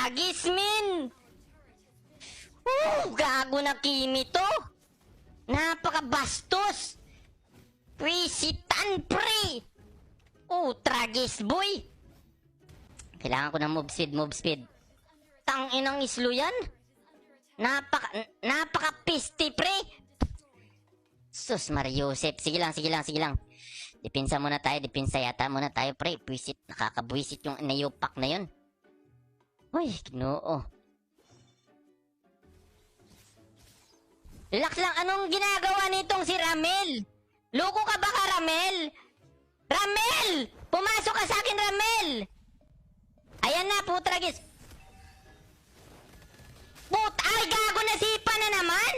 tragis, min! Gago na Kimi to! Napakabastos! Prisitan, pre! Tragis, boy! Kailangan ko ng move speed. Tanginang islo yan! Napaka-pisti, pre! Sus, Mariusep. Sige lang. Depensa muna tayo, yata muna tayo, pre. Nakakabwisit yung nayupak na yun. Uy, ginoo. Relax lang, anong ginagawa nitong si Ramel? Loko ka ba ka, Ramel? Ramel! Pumasok ka sa akin, Ramel! Ayan na, putragis. Ay, gago na sipa na naman?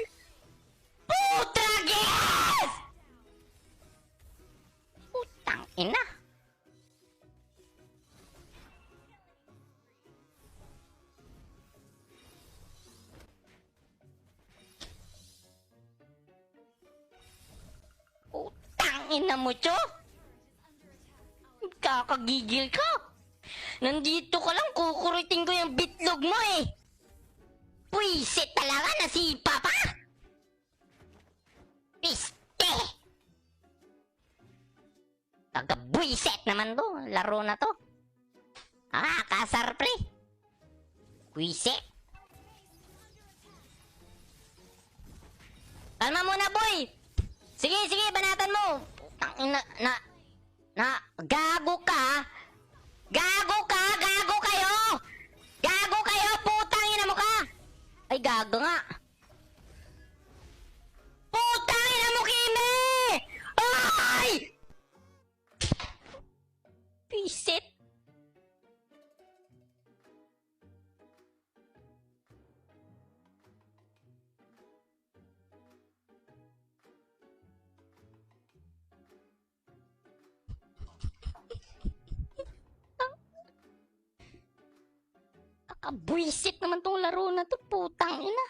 Putragis! Putang ina. Ina mo, Cho? Kakagigil ka. Nandito ka lang, kukuritin ko yung bitlog mo eh. Puisit talaga, nasipa pa. Piste. Tagabuiset naman to, laro na to. Kasar pre. Puisit. Kalma muna, boy. Sige, banatan mo. Gago ka. Gago kayo. Gago kayo, putang ina mo ka. Ay, gago nga. Putang ina mo, Kimi! Ay! Pisit. Kakabwisit naman tong laro na to, putang ina.